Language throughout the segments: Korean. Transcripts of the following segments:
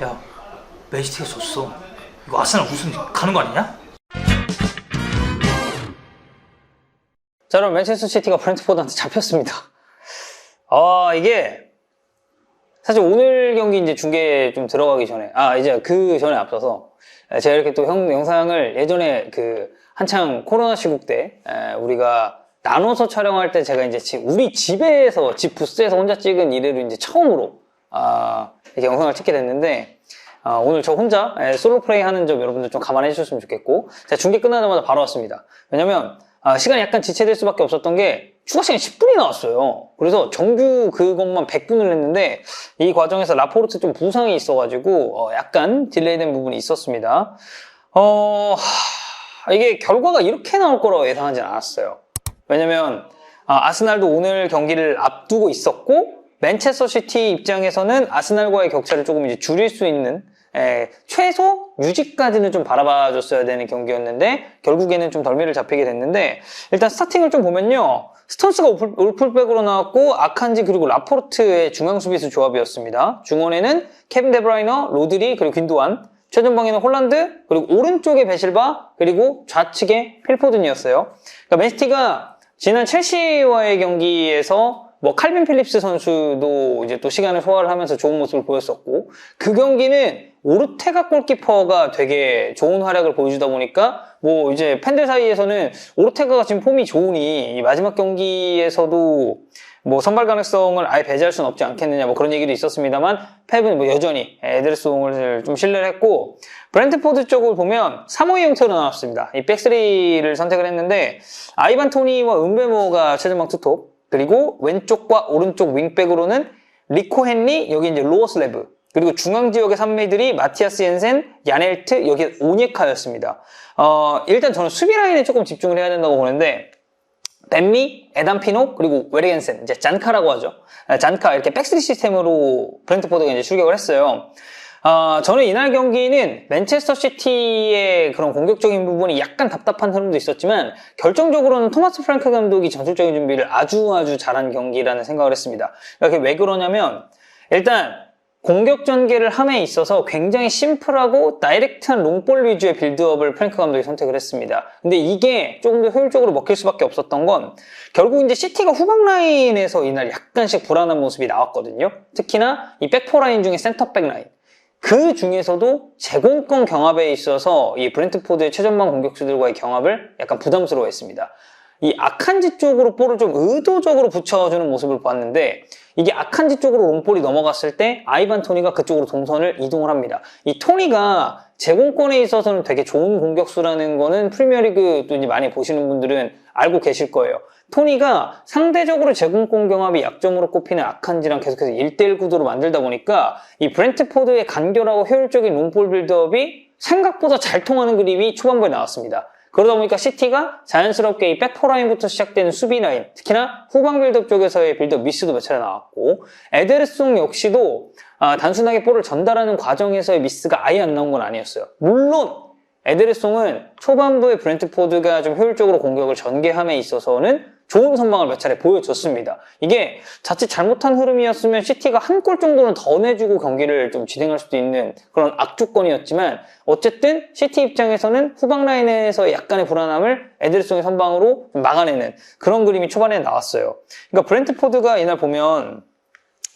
야, 맨시티가 졌어. 이거 아스날 우승 가는 거 아니냐? 자, 그럼 맨체스터 시티가 브렌트포드한테 잡혔습니다. 이게 사실 오늘 경기 이제 중계 좀 들어가기 전에 이제 그 전에 앞서서 제가 이렇게 또 영상을 예전에 그 한창 코로나 시국 때 우리가 나눠서 촬영할 때 제가 이제 우리 집에서 집 부스에서 혼자 찍은 이래로 이제 처음으로 이렇게 영상을 찍게 됐는데 오늘 저 혼자 솔로 플레이 하는 점 여러분들 좀 감안해 주셨으면 좋겠고, 제가 중계 끝나자마자 바로 왔습니다. 왜냐면 시간이 약간 지체될 수밖에 없었던 게 추가 시간이 10분이 나왔어요. 그래서 정규 그것만 100분을 했는데 이 과정에서 라포르트 좀 부상이 있어가지고 약간 딜레이된 부분이 있었습니다. 이게 결과가 이렇게 나올 거라고 예상하진 않았어요. 왜냐면 아스날도 오늘 경기를 앞두고 있었고, 맨체스터 시티 입장에서는 아스날과의 격차를 조금 이제 줄일 수 있는 최소 유지까지는 좀 바라봐줬어야 되는 경기였는데 결국에는 좀 덜미를 잡히게 됐는데, 일단 스타팅을 좀 보면요, 스톤스가 올풀백으로 나왔고 아칸지 그리고 라포르트의 중앙 수비수 조합이었습니다. 중원에는 케빈 데브라이너, 로드리 그리고 균도안, 최전방에는 홀란드, 그리고 오른쪽에 베실바, 그리고 좌측에 필포든이었어요. 그러니까 맨시티가 지난 첼시와의 경기에서 칼빈 필립스 선수도 이제 또 시간을 소화를 하면서 좋은 모습을 보였었고, 그 경기는 오르테가 골키퍼가 되게 좋은 활약을 보여주다 보니까 이제 팬들 사이에서는 오르테가가 지금 폼이 좋으니 이 마지막 경기에서도 선발 가능성을 아예 배제할 수는 없지 않겠느냐 그런 얘기도 있었습니다만, 펩은 여전히 에드르송을 좀 신뢰를 했고, 브렌트포드 쪽을 보면 3-5-2 형태로 나왔습니다. 이 백스리를 선택을 했는데 아이반 토니와 은베모가 최전방 투톱, 그리고 왼쪽과 오른쪽 윙백으로는 리코 헨리, 여기 이제 로어슬레브, 그리고 중앙 지역의 3미들이 마티아스 옌센, 야넬트, 여기 오니카였습니다. 일단 저는 수비 라인에 조금 집중을 해야 된다고 보는데, 벤미, 에단 피노, 그리고 웨르겐센, 이제 잔카라고 하죠. 잔카, 이렇게 백스리 시스템으로 브렌트포드가 이제 출격을 했어요. 저는 이날 경기는 맨체스터 시티의 그런 공격적인 부분이 약간 답답한 흐름도 있었지만, 결정적으로는 토마스 프랭크 감독이 전술적인 준비를 아주 잘한 경기라는 생각을 했습니다. 이렇게 왜 그러냐면, 일단 공격 전개를 함에 있어서 굉장히 심플하고 다이렉트한 롱볼 위주의 빌드업을 프랭크 감독이 선택을 했습니다. 근데 이게 조금 더 효율적으로 먹힐 수밖에 없었던 건, 결국 이제 시티가 후방 라인에서 이날 약간씩 불안한 모습이 나왔거든요. 특히나 이 백포 라인 중에 센터백 라인, 그 중에서도 제공권 경합에 있어서 이 브렌트포드의 최전방 공격수들과의 경합을 약간 부담스러워했습니다. 이 아칸지 쪽으로 볼을 좀 의도적으로 붙여주는 모습을 봤는데, 이게 아칸지 쪽으로 롱볼이 넘어갔을 때 아이반 토니가 그쪽으로 동선을 이동을 합니다. 이 토니가 제공권에 있어서는 되게 좋은 공격수라는 거는 프리미어리그 또 이제 많이 보시는 분들은 알고 계실 거예요. 토니가 상대적으로 제공권 경합이 약점으로 꼽히는 아칸지랑 계속해서 1대1 구도로 만들다 보니까 이 브렌트포드의 간결하고 효율적인 롱볼 빌드업이 생각보다 잘 통하는 그림이 초반부에 나왔습니다. 그러다 보니까 시티가 자연스럽게 이 백포라인부터 시작되는 수비 라인, 특히나 후방 빌드업 쪽에서의 빌드업 미스도 몇 차례 나왔고, 에데르송 역시도 단순하게 볼을 전달하는 과정에서의 미스가 아예 안 나온 건 아니었어요. 물론 에데르송은 초반부에 브렌트포드가 좀 효율적으로 공격을 전개함에 있어서는 좋은 선방을 몇 차례 보여줬습니다. 이게 자칫 잘못한 흐름이었으면 시티가 한 골 정도는 더 내주고 경기를 좀 진행할 수도 있는 그런 악조건이었지만, 어쨌든 시티 입장에서는 후방 라인에서 약간의 불안함을 에드르송의 선방으로 막아내는 그런 그림이 초반에 나왔어요. 그러니까 브렌트포드가 이날 보면,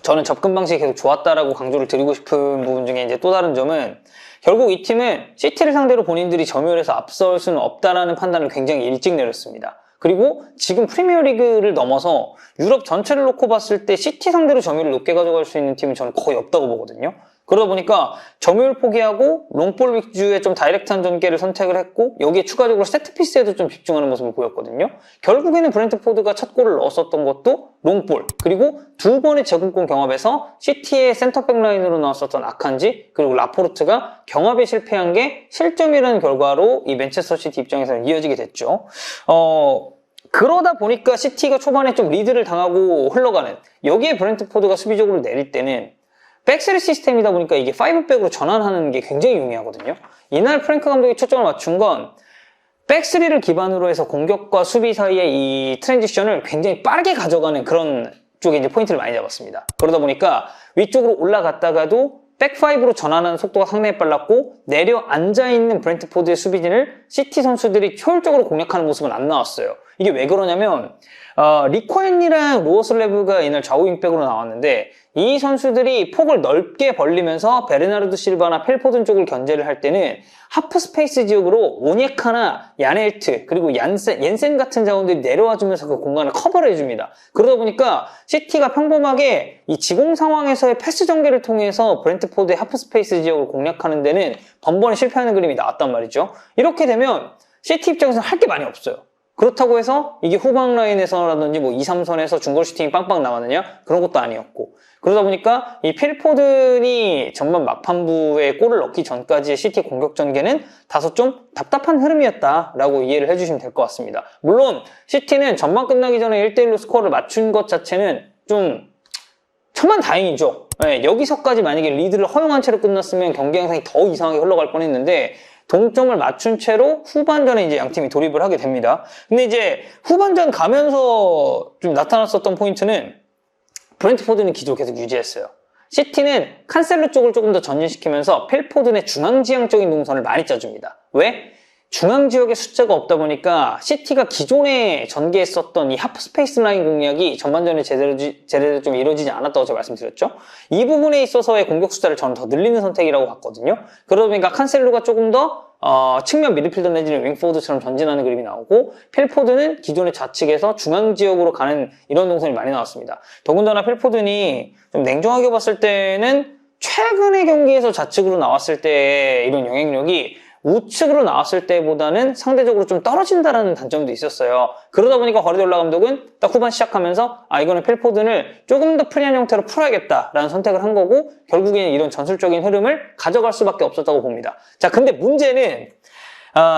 저는 접근 방식이 계속 좋았다라고 강조를 드리고 싶은 부분 중에 이제 또 다른 점은, 결국 이 팀은 시티를 상대로 본인들이 점유율에서 앞설 수는 없다라는 판단을 굉장히 일찍 내렸습니다. 그리고 지금 프리미어리그를 넘어서 유럽 전체를 놓고 봤을 때 시티 상대로 점유율을 높게 가져갈 수 있는 팀은 저는 거의 없다고 보거든요. 그러다 보니까 점유율 포기하고 롱볼 위주의 좀 다이렉트한 전개를 선택을 했고, 여기에 추가적으로 세트피스에도 좀 집중하는 모습을 보였거든요. 결국에는 브렌트포드가 첫 골을 넣었었던 것도 롱볼, 그리고 두 번의 제공권 경합에서 시티의 센터백 라인으로 나왔었던 아칸지 그리고 라포르트가 경합에 실패한 게 실점이라는 결과로 이 맨체스터 시티 입장에서는 이어지게 됐죠. 그러다 보니까 시티가 초반에 좀 리드를 당하고 흘러가는, 여기에 브렌트포드가 수비적으로 내릴 때는 백스리 시스템이다 보니까 이게 5백으로 전환하는 게 굉장히 용이하거든요. 이날 프랭크 감독이 초점을 맞춘 건 백스리를 기반으로 해서 공격과 수비 사이의 이 트랜지션을 굉장히 빠르게 가져가는 그런 쪽에 이제 포인트를 많이 잡았습니다. 그러다 보니까 위쪽으로 올라갔다가도 백5로 전환하는 속도가 상당히 빨랐고 내려앉아있는 브렌트포드의 수비진을 시티 선수들이 효율적으로 공략하는 모습은 안 나왔어요. 이게 왜 그러냐면 리코엔이랑 로어슬레브가 이날 좌우 윙백으로 나왔는데 이 선수들이 폭을 넓게 벌리면서 베르나르도 실바나 펠포든 쪽을 견제를 할 때는 하프 스페이스 지역으로 오니에카나 야넬트 그리고 옌센 같은 자원들이 내려와주면서 그 공간을 커버를 해줍니다. 그러다 보니까 시티가 평범하게 이 지공 상황에서의 패스 전개를 통해서 브렌트포드의 하프 스페이스 지역을 공략하는 데는 번번이 실패하는 그림이 나왔단 말이죠. 이렇게 되면 시티 입장에서는 할 게 많이 없어요. 그렇다고 해서 이게 후방 라인에서라든지 뭐 2, 3선에서 중거리 슈팅이 빵빵 나왔느냐? 그런 것도 아니었고. 그러다 보니까 이 필포든이 전반 막판부에 골을 넣기 전까지의 시티 공격 전개는 다소 좀 답답한 흐름이었다라고 이해를 해주시면 될 것 같습니다. 물론 시티는 전반 끝나기 전에 1대1로 스코어를 맞춘 것 자체는 좀 천만다행이죠. 네, 여기서까지 만약에 리드를 허용한 채로 끝났으면 경기 양상이 더 이상하게 흘러갈 뻔했는데 동점을 맞춘 채로 후반전에 이제 양팀이 돌입을 하게 됩니다. 근데 이제 후반전 가면서 좀 나타났었던 포인트는 브렌트포드는 기조를 계속 유지했어요. 시티는 칸셀로 쪽을 조금 더 전진시키면서 필포든의 중앙지향적인 동선을 많이 짜줍니다. 왜? 중앙지역에 숫자가 없다 보니까 시티가 기존에 전개했었던 이 하프 스페이스 라인 공략이 전반전에 제대로 좀 이루어지지 않았다고 제가 말씀드렸죠. 이 부분에 있어서의 공격 숫자를 저는 더 늘리는 선택이라고 봤거든요. 그러다 보니까 칸셀로가 조금 더 측면 미드필더 내지는 윙포드처럼 전진하는 그림이 나오고 필포드는 기존의 좌측에서 중앙지역으로 가는 이런 동선이 많이 나왔습니다. 더군다나 필포든이 좀 냉정하게 봤을 때는 최근의 경기에서 좌측으로 나왔을 때의 이런 영향력이 우측으로 나왔을 때보다는 상대적으로 좀 떨어진다라는 단점도 있었어요. 그러다 보니까 과르디올라 감독은 딱 후반 시작하면서 이거는 필포든을 조금 더 프리한 형태로 풀어야겠다라는 선택을 한 거고 결국에는 이런 전술적인 흐름을 가져갈 수밖에 없었다고 봅니다. 자, 근데 문제는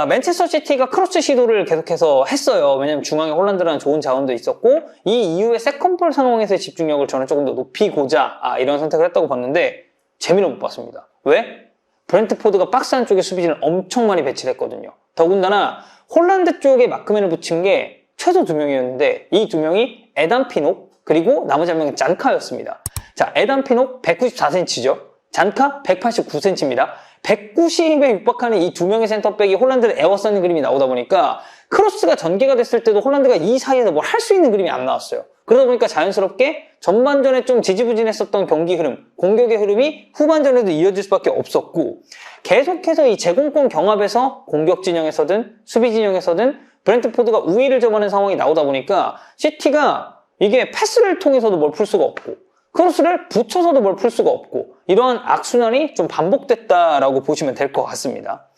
맨체스터 시티가 크로스 시도를 계속해서 했어요. 왜냐면 중앙에 홀란드라는 좋은 자원도 있었고 이 이후에 세컨볼 상황에서의 집중력을 저는 조금 더 높이고자 이런 선택을 했다고 봤는데 재미를 못 봤습니다. 왜? 브렌트포드가 박스 안쪽에 수비진을 엄청 많이 배치를 했거든요. 더군다나 홀란드 쪽에 마크맨을 붙인 게 최소 2명이었는데 이 2명이 에단 피녹 그리고 나머지 한 명은 잔카였습니다. 자, 에단 피녹 194cm죠. 잔카 189cm입니다. 190에 육박하는 이 2명의 센터백이 홀란드를 에워싸는 그림이 나오다 보니까 크로스가 전개가 됐을 때도 홀란드가 이 사이에서 뭘 할 수 있는 그림이 안 나왔어요. 그러다 보니까 자연스럽게 전반전에 좀 지지부진했었던 경기 흐름, 공격의 흐름이 후반전에도 이어질 수밖에 없었고 계속해서 이 제공권 경합에서 공격 진영에서든 수비 진영에서든 브렌트포드가 우위를 점하는 상황이 나오다 보니까 시티가 이게 패스를 통해서도 뭘 풀 수가 없고 크로스를 붙여서도 뭘 풀 수가 없고 이러한 악순환이 좀 반복됐다라고 보시면 될 것 같습니다.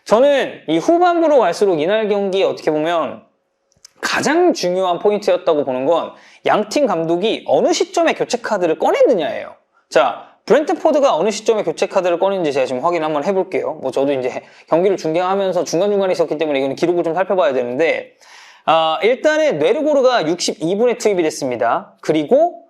저는 이 후반부로 갈수록 이날 경기에 어떻게 보면 가장 중요한 포인트였다고 보는 건 양팀 감독이 어느 시점에 교체 카드를 꺼냈느냐예요. 자, 브렌트포드가 어느 시점에 교체 카드를 꺼냈는지 제가 지금 확인 한번 해볼게요. 뭐 저도 이제 경기를 중계하면서 중간중간에 있었기 때문에 이거는 기록을 좀 살펴봐야 되는데 일단은 뇌르고르가 62분에 투입이 됐습니다. 그리고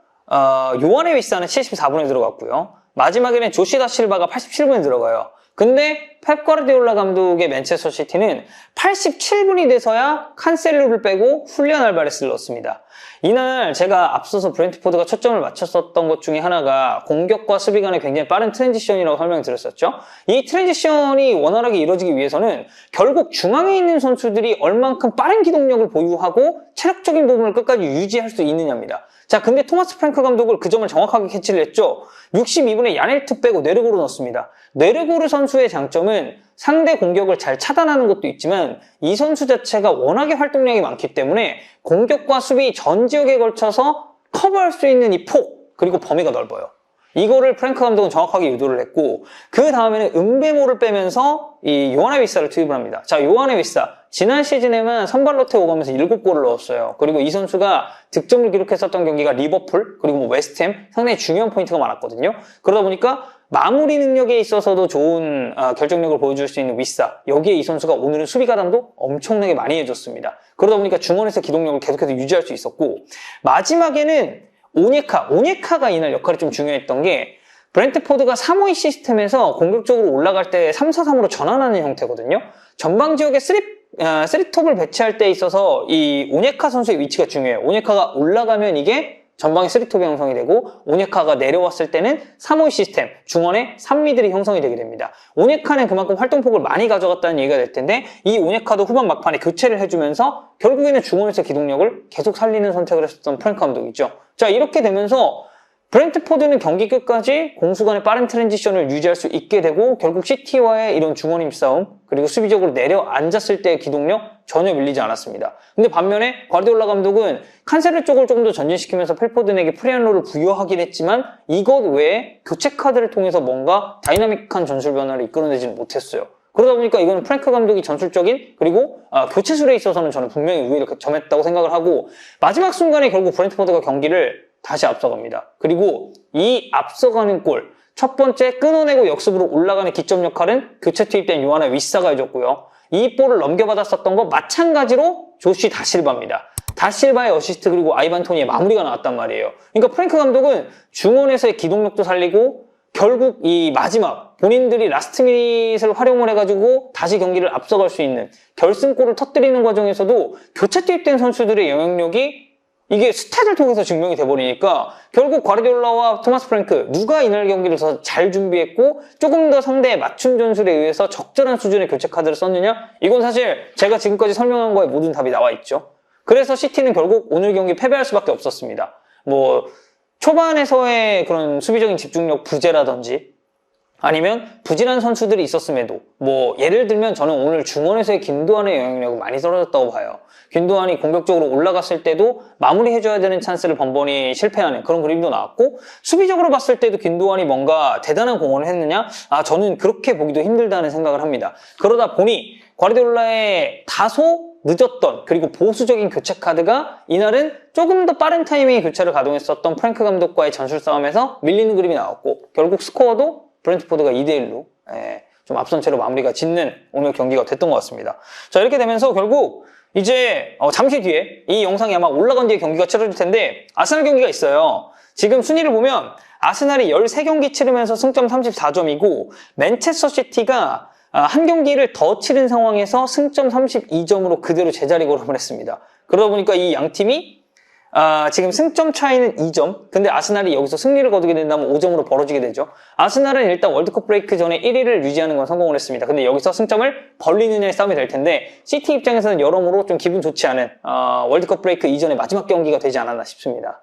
요한의 위사는 74분에 들어갔고요. 마지막에는 조시다 실바가 87분에 들어가요. 근데 펩 과르디올라 감독의 맨체스터 시티는 87분이 돼서야 칸셀루를 빼고 훌리안 알바레스를 넣었습니다. 이날 제가 앞서서 브렌트포드가 초점을 맞췄었던 것 중에 하나가 공격과 수비 간의 굉장히 빠른 트랜지션이라고 설명을 드렸었죠. 이 트랜지션이 원활하게 이루어지기 위해서는 결국 중앙에 있는 선수들이 얼만큼 빠른 기동력을 보유하고 체력적인 부분을 끝까지 유지할 수 있느냐입니다. 자, 근데 토마스 프랭크 감독은 그 점을 정확하게 캐치를 했죠. 62분에 야넬트 빼고 네르고르 넣었습니다. 네르고르 선수의 장점은 상대 공격을 잘 차단하는 것도 있지만 이 선수 자체가 워낙에 활동량이 많기 때문에 공격과 수비 전 지역에 걸쳐서 커버할 수 있는 이 폭 그리고 범위가 넓어요. 이거를 프랭크 감독은 정확하게 유도를 했고 그 다음에는 은베모를 빼면서 이 요한의 위사를 투입을 합니다. 자, 요한의 위사 지난 시즌에만 선발 로테 오가면서 7골을 넣었어요. 그리고 이 선수가 득점을 기록했었던 경기가 리버풀 그리고 뭐 웨스트햄 상당히 중요한 포인트가 많았거든요. 그러다 보니까 마무리 능력에 있어서도 좋은 결정력을 보여줄 수 있는 위사 여기에 이 선수가 오늘은 수비 가담도 엄청나게 많이 해줬습니다. 그러다 보니까 중원에서 기동력을 계속해서 유지할 수 있었고 마지막에는 오니에카가 이날 역할이 좀 중요했던 게 브렌트포드가 3-5-2 시스템에서 공격적으로 올라갈 때 3-4-3으로 전환하는 형태거든요. 전방 지역에 3톱을 배치할 때 있어서 이 오니에카 선수의 위치가 중요해요. 오니에카가 올라가면 이게 전방에 3톱이 형성이 되고 오네카가 내려왔을 때는 3-5 시스템, 중원에 3미들이 형성이 되게 됩니다. 오네카는 그만큼 활동폭을 많이 가져갔다는 얘기가 될 텐데 이 오네카도 후반 막판에 교체를 해주면서 결국에는 중원에서 기동력을 계속 살리는 선택을 했었던 프랭크 감독이죠. 자, 이렇게 되면서 브렌트포드는 경기 끝까지 공수 간의 빠른 트랜지션을 유지할 수 있게 되고 결국 시티와의 이런 중원 힘싸움 그리고 수비적으로 내려앉았을 때의 기동력 전혀 밀리지 않았습니다. 근데 반면에 과르디올라 감독은 칸세르 쪽을 조금 더 전진시키면서 펠포든에게 프리한 롤을 부여하긴 했지만 이것 외에 교체 카드를 통해서 뭔가 다이나믹한 전술 변화를 이끌어내지는 못했어요. 그러다 보니까 이거는 프랭크 감독이 전술적인 그리고 교체술에 있어서는 저는 분명히 우위를 점했다고 생각을 하고 마지막 순간에 결국 브렌트포드가 경기를 다시 앞서갑니다. 그리고 이 앞서가는 골, 첫 번째 끊어내고 역습으로 올라가는 기점 역할은 교체 투입된 요하나 윗사가 해줬고요. 이 볼을 넘겨받았었던 거 마찬가지로 조시 다실바입니다. 다실바의 어시스트 그리고 아이반 토니의 마무리가 나왔단 말이에요. 그러니까 프랭크 감독은 중원에서의 기동력도 살리고 결국 이 마지막 본인들이 라스트 미닛을 활용을 해가지고 다시 경기를 앞서갈 수 있는 결승골을 터뜨리는 과정에서도 교체 투입된 선수들의 영향력이 이게 스탯을 통해서 증명이 돼버리니까 결국 과르디올라와 토마스 프랭크 누가 이날 경기를 더 잘 준비했고 조금 더 상대의 맞춤 전술에 의해서 적절한 수준의 교체 카드를 썼느냐? 이건 사실 제가 지금까지 설명한 거에 모든 답이 나와 있죠. 그래서 시티는 결국 오늘 경기 패배할 수밖에 없었습니다. 뭐 초반에서의 그런 수비적인 집중력 부재라든지 아니면 부진한 선수들이 있었음에도 뭐 예를 들면 저는 오늘 중원에서의 김도환의 영향력이 많이 떨어졌다고 봐요. 김도환이 공격적으로 올라갔을 때도 마무리해줘야 되는 찬스를 번번이 실패하는 그런 그림도 나왔고 수비적으로 봤을 때도 김도환이 뭔가 대단한 공헌을 했느냐? 저는 그렇게 보기도 힘들다는 생각을 합니다. 그러다 보니 과르디올라의 다소 늦었던 그리고 보수적인 교체 카드가 이날은 조금 더 빠른 타이밍에 교체를 가동했었던 프랭크 감독과의 전술 싸움에서 밀리는 그림이 나왔고 결국 스코어도 브렌트포드가 2대1로 좀 앞선 채로 마무리가 짓는 오늘 경기가 됐던 것 같습니다. 자, 이렇게 되면서 결국 이제 잠시 뒤에 이 영상이 아마 올라간 뒤에 경기가 치러질 텐데 아스날 경기가 있어요. 지금 순위를 보면 아스날이 13경기 치르면서 승점 34점이고 맨체스터 시티가 한 경기를 더 치른 상황에서 승점 32점으로 그대로 제자리 걸음을 했습니다. 그러다 보니까 이 양 팀이 지금 승점 차이는 2점. 근데 아스날이 여기서 승리를 거두게 된다면 5점으로 벌어지게 되죠. 아스날은 일단 월드컵 브레이크 전에 1위를 유지하는 건 성공을 했습니다. 근데 여기서 승점을 벌리느냐의 싸움이 될 텐데 시티 입장에서는 여러모로 좀 기분 좋지 않은 월드컵 브레이크 이전의 마지막 경기가 되지 않았나 싶습니다.